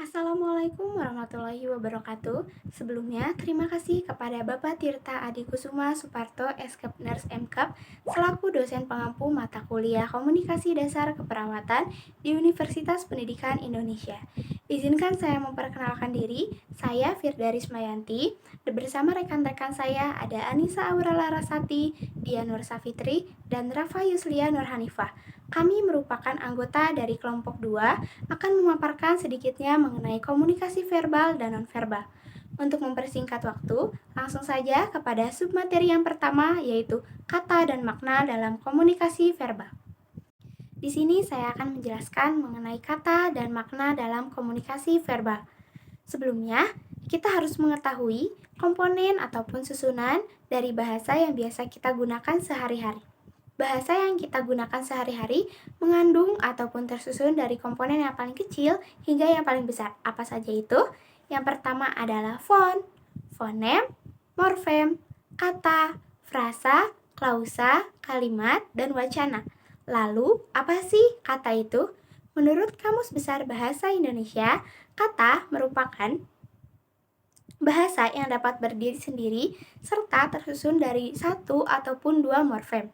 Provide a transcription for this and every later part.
Assalamualaikum warahmatullahi wabarakatuh. Sebelumnya, terima kasih kepada Bapak Tirta Adi Kusuma Suparto, Eskep Nurse MKAP, selaku dosen pengampu mata kuliah Komunikasi Dasar Keperawatan di Universitas Pendidikan Indonesia. Izinkan saya memperkenalkan diri, saya Firda Rismayanti. Bersama rekan-rekan saya ada Anissa Aura Larasati, Dian Nur Safitri, dan Rafa Yuslia Nurhanifah. Kami merupakan anggota dari kelompok 2 akan memaparkan sedikitnya mengenai komunikasi verbal dan nonverbal. Untuk mempersingkat waktu, langsung saja kepada submateri yang pertama, yaitu kata dan makna dalam komunikasi verbal. Di sini saya akan menjelaskan mengenai kata dan makna dalam komunikasi verbal. Sebelumnya, kita harus mengetahui komponen ataupun susunan dari bahasa yang biasa kita gunakan sehari-hari. Bahasa yang kita gunakan sehari-hari mengandung ataupun tersusun dari komponen yang paling kecil hingga yang paling besar. Apa saja itu? Yang pertama adalah font, fonem, morfem, kata, frasa, klausa, kalimat, dan wacana. Lalu, apa sih kata itu? Menurut Kamus Besar Bahasa Indonesia, kata merupakan bahasa yang dapat berdiri sendiri serta tersusun dari satu ataupun dua morfem.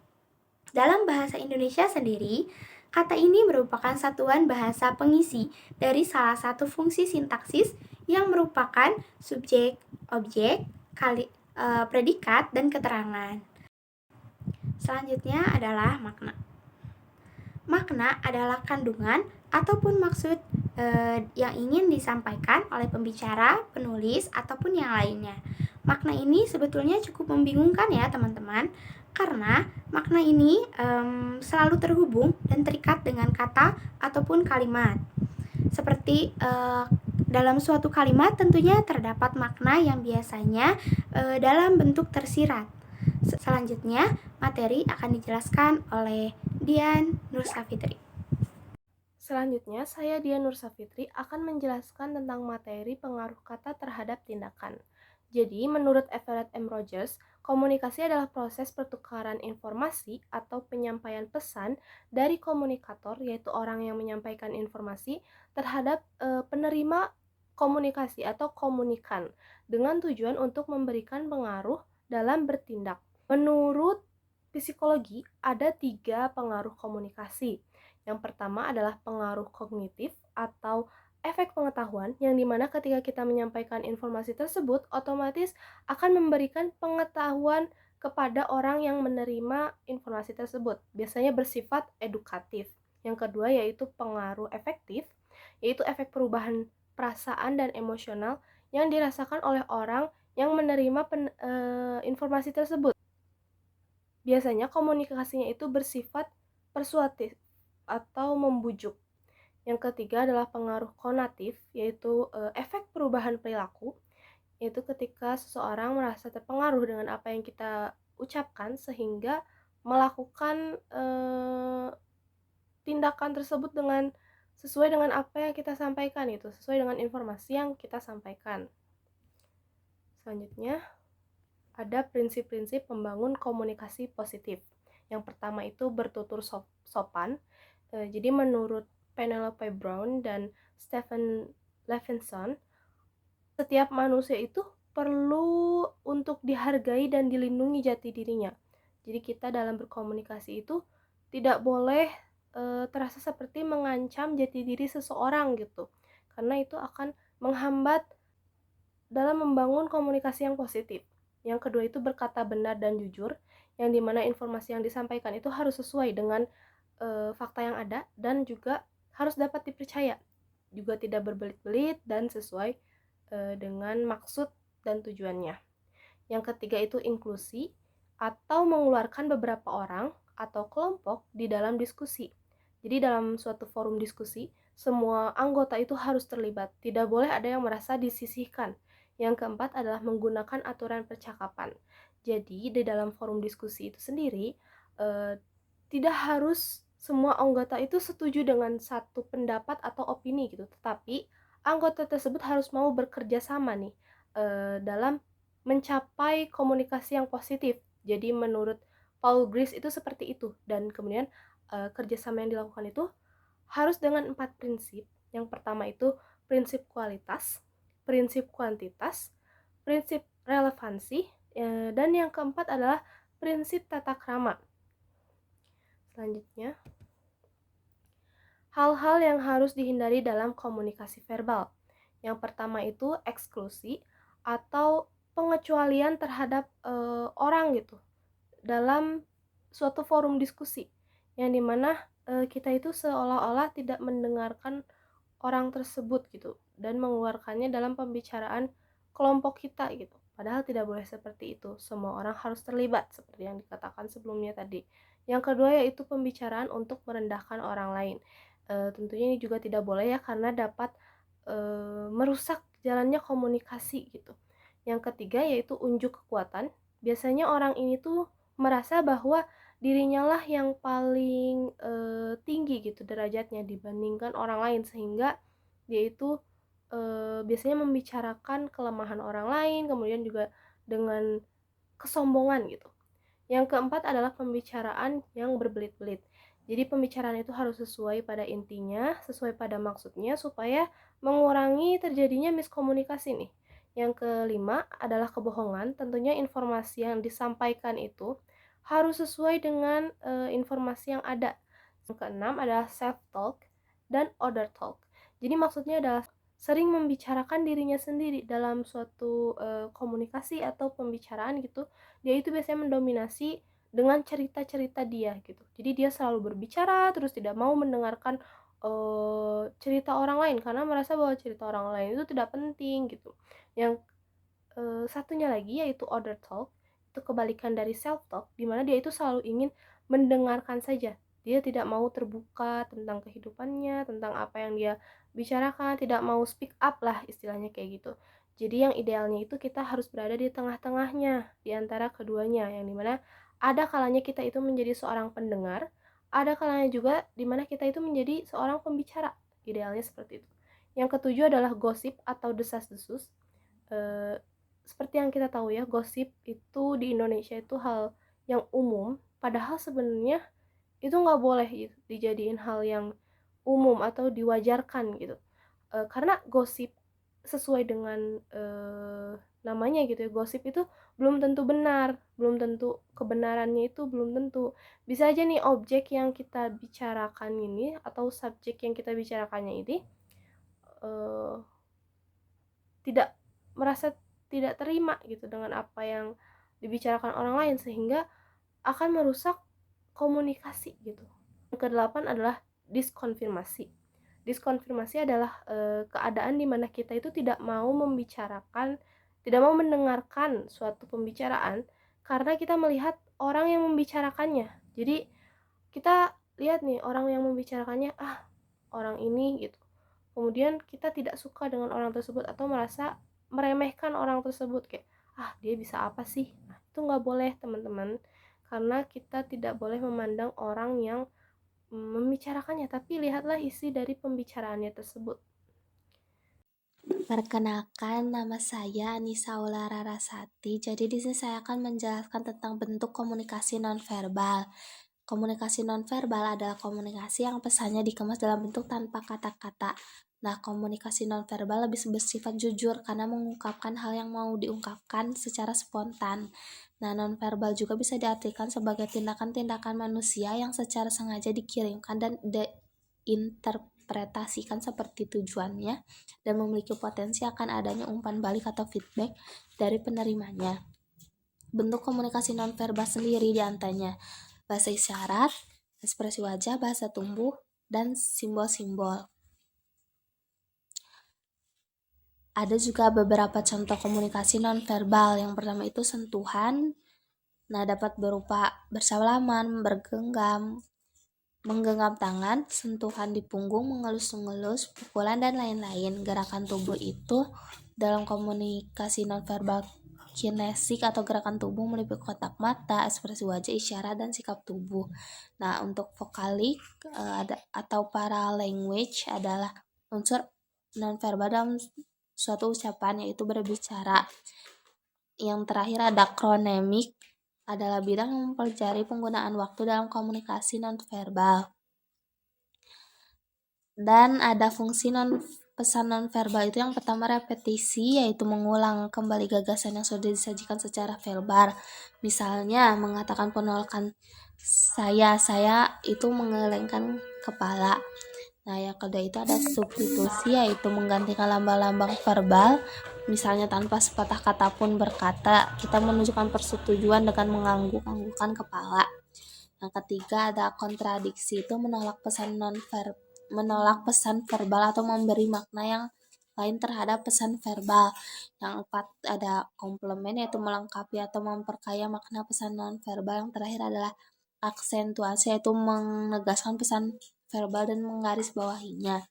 Dalam bahasa Indonesia sendiri, kata ini merupakan satuan bahasa pengisi dari salah satu fungsi sintaksis yang merupakan subjek, objek, predikat, dan keterangan. Selanjutnya adalah makna. Makna adalah kandungan ataupun maksud yang ingin disampaikan oleh pembicara, penulis, ataupun yang lainnya. Makna ini sebetulnya cukup membingungkan ya teman-teman, karena makna ini selalu terhubung dan terikat dengan kata ataupun kalimat. Seperti dalam suatu kalimat tentunya terdapat makna yang biasanya dalam bentuk tersirat. Selanjutnya, materi akan dijelaskan oleh Dian Nur Safitri. Selanjutnya, saya Dian Nur Safitri akan menjelaskan tentang materi pengaruh kata terhadap tindakan. Jadi, menurut Everett M. Rogers, komunikasi adalah proses pertukaran informasi atau penyampaian pesan dari komunikator, yaitu orang yang menyampaikan informasi, terhadap penerima komunikasi atau komunikan, dengan tujuan untuk memberikan pengaruh dalam bertindak. Menurut psikologi, ada 3 pengaruh komunikasi. Yang pertama adalah pengaruh kognitif atau efek pengetahuan, yang dimana ketika kita menyampaikan informasi tersebut, otomatis akan memberikan pengetahuan kepada orang yang menerima informasi tersebut. Biasanya bersifat edukatif. Yang kedua yaitu pengaruh efektif, yaitu efek perubahan perasaan dan emosional yang dirasakan oleh orang yang menerima informasi tersebut. Biasanya komunikasinya itu bersifat persuasif atau membujuk. Yang ketiga adalah pengaruh konatif, yaitu efek perubahan perilaku, yaitu ketika seseorang merasa terpengaruh dengan apa yang kita ucapkan sehingga melakukan tindakan tersebut dengan sesuai dengan apa yang kita sampaikan, itu sesuai dengan informasi yang kita sampaikan. Selanjutnya ada prinsip-prinsip membangun komunikasi positif. Yang pertama itu bertutur sopan. Jadi menurut Penelope Brown dan Stephen Levinson, setiap manusia itu perlu untuk dihargai dan dilindungi jati dirinya. Jadi kita dalam berkomunikasi itu tidak boleh terasa seperti mengancam jati diri seseorang gitu. Karena itu akan menghambat dalam membangun komunikasi yang positif. Yang kedua itu berkata benar dan jujur, yang dimana informasi yang disampaikan itu harus sesuai dengan fakta yang ada dan juga harus dapat dipercaya, juga tidak berbelit-belit dan sesuai dengan maksud dan tujuannya. Yang ketiga itu inklusi atau mengeluarkan beberapa orang atau kelompok di dalam diskusi. Jadi dalam suatu forum diskusi, semua anggota itu harus terlibat, tidak boleh ada yang merasa disisihkan. Yang keempat adalah menggunakan aturan percakapan. Jadi di dalam forum diskusi itu sendiri tidak harus semua anggota itu setuju dengan satu pendapat atau opini gitu, tetapi anggota tersebut harus mau bekerja sama nih dalam mencapai komunikasi yang positif. Jadi menurut Paul Grice itu seperti itu, dan kemudian kerjasama yang dilakukan itu harus dengan 4 prinsip. Yang pertama itu prinsip kualitas, prinsip kuantitas, prinsip relevansi, dan yang keempat adalah prinsip tata krama. Selanjutnya, hal-hal yang harus dihindari dalam komunikasi verbal. Yang pertama itu eksklusi atau pengecualian terhadap orang gitu dalam suatu forum diskusi, yang dimana kita itu seolah-olah tidak mendengarkan orang tersebut gitu dan mengeluarkannya dalam pembicaraan kelompok kita gitu. Padahal tidak boleh seperti itu. Semua orang harus terlibat seperti yang dikatakan sebelumnya tadi. Yang kedua yaitu pembicaraan untuk merendahkan orang lain. Tentunya ini juga tidak boleh ya, karena dapat merusak jalannya komunikasi gitu. Yang ketiga yaitu unjuk kekuatan. Biasanya orang ini tuh merasa bahwa dirinya lah yang paling tinggi gitu derajatnya dibandingkan orang lain, sehingga dia itu biasanya membicarakan kelemahan orang lain, kemudian juga dengan kesombongan gitu. Yang keempat adalah pembicaraan yang berbelit-belit. Jadi pembicaraan itu harus sesuai pada intinya, sesuai pada maksudnya, supaya mengurangi terjadinya miskomunikasi nih. Yang kelima adalah kebohongan. Tentunya informasi yang disampaikan itu harus sesuai dengan informasi yang ada. Yang keenam adalah self-talk dan other talk. Jadi maksudnya adalah sering membicarakan dirinya sendiri dalam suatu komunikasi atau pembicaraan gitu. Dia itu biasanya mendominasi dengan cerita-cerita dia gitu. Jadi dia selalu berbicara terus tidak mau mendengarkan cerita orang lain karena merasa bahwa cerita orang lain itu tidak penting gitu. Yang satunya lagi yaitu other talk, itu kebalikan dari self talk, di mana dia itu selalu ingin mendengarkan saja. Dia tidak mau terbuka tentang kehidupannya, tentang apa yang dia bicarakan, tidak mau speak up lah istilahnya kayak gitu. Jadi yang idealnya itu kita harus berada di tengah-tengahnya, di antara keduanya, yang dimana ada kalanya kita itu menjadi seorang pendengar, ada kalanya juga dimana kita itu menjadi seorang pembicara. Idealnya seperti itu. Yang ketujuh adalah gosip atau desas-desus. Eh, Seperti yang kita tahu ya, gosip itu di Indonesia itu hal yang umum, padahal sebenarnya itu nggak boleh gitu, dijadiin hal yang umum atau diwajarkan gitu. Karena gosip sesuai dengan namanya gitu ya, gosip itu belum tentu benar, belum tentu kebenarannya itu belum tentu. Bisa aja nih objek yang kita bicarakan ini atau subjek yang kita bicarakannya ini eh, tidak merasa tidak terima gitu dengan apa yang dibicarakan orang lain, sehingga akan merusak komunikasi gitu. Yang kedelapan adalah diskonfirmasi. Diskonfirmasi adalah keadaan di mana kita itu tidak mau membicarakan, tidak mau mendengarkan suatu pembicaraan karena kita melihat orang yang membicarakannya. Jadi kita lihat nih orang yang membicarakannya, orang ini gitu. Kemudian kita tidak suka dengan orang tersebut atau merasa meremehkan orang tersebut, kayak dia bisa apa sih. Nah, itu nggak boleh teman-teman, karena kita tidak boleh memandang orang yang membicarakannya, tapi lihatlah isi dari pembicaraannya tersebut. Perkenalkan, nama saya Anissa Aulara Rasati. Jadi di sini saya akan menjelaskan tentang bentuk komunikasi nonverbal. Komunikasi nonverbal adalah komunikasi yang pesannya dikemas dalam bentuk tanpa kata-kata. Nah, komunikasi nonverbal lebih bersifat jujur karena mengungkapkan hal yang mau diungkapkan secara spontan. Nah, nonverbal juga bisa diartikan sebagai tindakan-tindakan manusia yang secara sengaja dikirimkan dan diinterpretasikan seperti tujuannya dan memiliki potensi akan adanya umpan balik atau feedback dari penerimanya. Bentuk komunikasi nonverbal sendiri diantaranya bahasa isyarat, ekspresi wajah, bahasa tubuh, dan simbol-simbol. Ada juga beberapa contoh komunikasi nonverbal. Yang pertama itu sentuhan. Nah, dapat berupa bersalaman, bergenggam, menggenggam tangan, sentuhan di punggung, mengelus-ngelus, pukulan, dan lain-lain. Gerakan tubuh itu dalam komunikasi nonverbal kinesik atau gerakan tubuh meliputi kontak mata, ekspresi wajah, isyarat, dan sikap tubuh. Nah, untuk vokalik atau paralanguage adalah unsur nonverbal dalam suatu ucapan, yaitu berbicara. Yang terakhir ada kronemik, adalah bidang yang mempelajari penggunaan waktu dalam komunikasi nonverbal. Dan ada fungsi Pesan nonverbal itu yang pertama repetisi, yaitu mengulang kembali gagasan yang sudah disajikan secara verbal. Misalnya mengatakan penolakan saya itu menggelengkan kepala. Nah, yang kedua itu ada substitusi, yaitu menggantikan lambang-lambang verbal. Misalnya tanpa sepatah kata pun berkata, kita menunjukkan persetujuan dengan mengangguk-anggukkan kepala. Yang ketiga ada kontradiksi, itu menolak pesan verbal atau memberi makna yang lain terhadap pesan verbal. Yang empat ada komplement, yaitu melengkapi atau memperkaya makna pesan non-verbal. Yang terakhir adalah aksentuasi, yaitu menegaskan pesan verbal dan menggarisbawahinya.